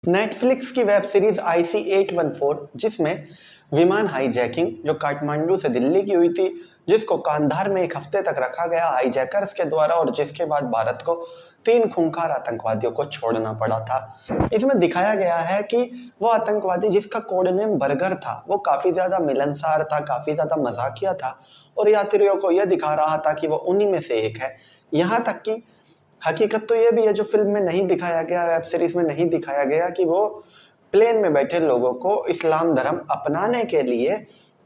Netflix की web series IC 814 जिसमें विमान हाईजैकिंग जो काठमांडू से दिल्ली की हुई थी, जिसको कांधार में एक हफ्ते तक रखा गया हाईजैकर्स के द्वारा और जिसके बाद भारत को 3 खूंखार आतंकवादियों को छोड़ना पड़ा था। इसमें दिखाया गया है कि वो आतंकवादी जिसका कोड नेम बर्गर था वो काफी ज्यादा मिलनसार था, काफी ज्यादा मजाकिया था और यात्रियों को यह दिखा रहा था कि वो उन्हीं में से एक है। यहाँ तक कि हकीकत तो ये भी है जो फिल्म में नहीं दिखाया गया, वेब सीरीज में नहीं दिखाया गया, कि वो प्लेन में बैठे लोगों को इस्लाम धर्म अपनाने के लिए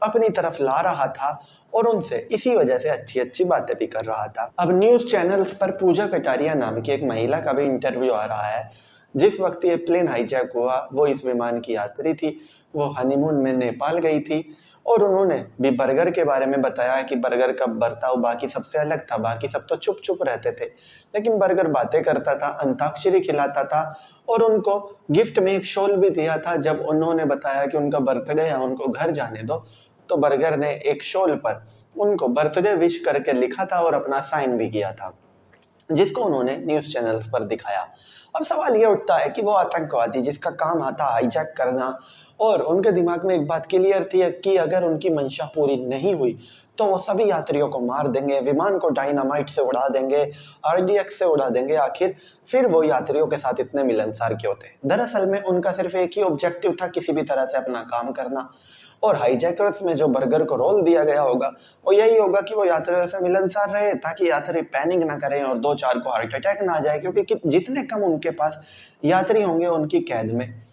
अपनी तरफ ला रहा था और उनसे इसी वजह से अच्छी अच्छी बातें भी कर रहा था। अब न्यूज चैनल्स पर पूजा कटारिया नाम की एक महिला का भी इंटरव्यू आ रहा है। जिस वक्त ये प्लेन हाईजैक हुआ वो इस विमान की यात्री थी, वो हनीमून में नेपाल गई थी और उन्होंने भी बर्गर के बारे में बताया कि बर्गर का बर्ताव बाकी सबसे अलग था। बाकी सब तो चुप चुप रहते थे, लेकिन बर्गर बातें करता था, अंताक्षरी खिलाता था और उनको गिफ्ट में एक शॉल भी दिया था। जब उन्होंने बताया कि उनका बर्थडे है, उनको घर जाने दो, तो बर्गर ने एक शॉल पर उनको बर्थडे विश करके लिखा था और अपना साइन भी किया था, जिसको उन्होंने न्यूज चैनल्स पर दिखाया। अब सवाल ये उठता है कि वो आतंकवादी जिसका काम आता हाईजैक करना, और उनके दिमाग में एक बात क्लियर थी कि अगर उनकी मंशा पूरी नहीं हुई तो वो सभी यात्रियों को मार देंगे, विमान को डायनामाइट से उड़ा देंगे, RDX से उड़ा देंगे। आखिर फिर वो यात्रियों के साथ इतने मिलनसार क्यों थे? दरअसल में उनका सिर्फ एक ही ऑब्जेक्टिव था, किसी भी तरह से अपना काम करना। और हाईजैकर्स में जो बर्गर को रोल दिया गया होगा वो यही होगा कि वो यात्रियों से मिलनसार रहे ताकि यात्री पैनिक ना करें और 2-4 को हार्ट अटैक ना आ जाए, क्योंकि जितने कम उनके पास यात्री होंगे उनकी कैद में,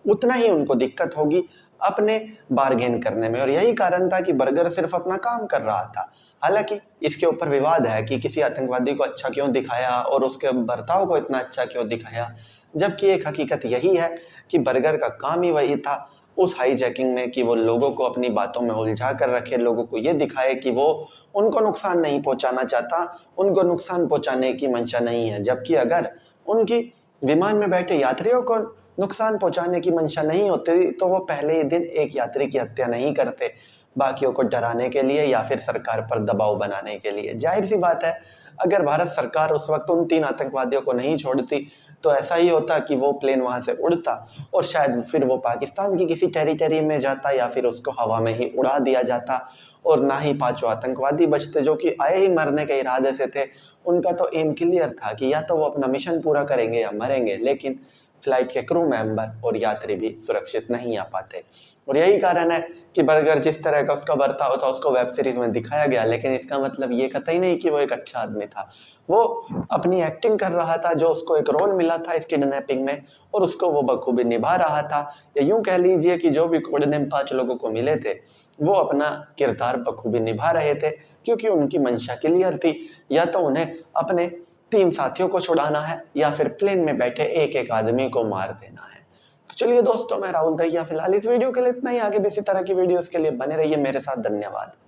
उतना ही उनको दिक्कत होगी अपने बार्गेन करने में। और यही कारण था कि बर्गर सिर्फ अपना काम कर रहा था। हालांकि इसके ऊपर विवाद है कि किसी आतंकवादी को अच्छा क्यों दिखाया और उसके बर्ताव को इतना अच्छा क्यों दिखाया, जबकि एक हकीकत यही है कि बर्गर का काम ही वही था उस हाईजैकिंग में कि वो लोगों को अपनी बातों में उलझा कर रखे, लोगों को ये दिखाए कि वो उनको नुकसान नहीं पहुंचाना चाहता, उनको नुकसान पहुंचाने की मंशा नहीं है। जबकि अगर उनकी विमान में बैठे यात्रियों को नुकसान पहुंचाने की मंशा नहीं होती तो वो पहले ही दिन एक यात्री की हत्या नहीं करते, बाकियों को डराने के लिए या फिर सरकार पर दबाव बनाने के लिए। जाहिर सी बात है, अगर भारत सरकार उस वक्त उन 3 आतंकवादियों को नहीं छोड़ती तो ऐसा ही होता कि वो प्लेन वहां से उड़ता और शायद फिर वो पाकिस्तान की किसी टेरिटरी में जाता या फिर उसको हवा में ही उड़ा दिया जाता और ना ही 5 आतंकवादी बचते जो कि आए ही मरने के इरादे से थे। उनका तो एम क्लियर था कि या तो वो अपना मिशन पूरा करेंगे या मरेंगे, लेकिन फ्लाइट के क्रू मेंबर और यात्री भी सुरक्षित नहीं आ पाते। और यही कारण है कि बर्गर जिस तरह का उसका बर्ताव था उसको वेब सीरीज में दिखाया गया, लेकिन इसका मतलब ये कतई नहीं कि वो एक अच्छा आदमी था। वो अपनी एक्टिंग कर रहा था, जो उसको एक रोल मिला था इस किडनैपिंग में और उसको वो बखूबी निभा रहा था। या यूं कह लीजिए कि जो भी कोड नेम 5 लोगों को मिले थे वो अपना किरदार बखूबी निभा रहे थे, क्योंकि उनकी मंशा क्लियर थी, या तो उन्हें अपने 3 साथियों को छुड़ाना है या फिर प्लेन में बैठे एक एक आदमी को मार देना है। तो चलिए दोस्तों, मैं राहुल दहिया फिलहाल इस वीडियो के लिए इतना ही। आगे भी इसी तरह की वीडियोस के लिए बने रहिए मेरे साथ। धन्यवाद।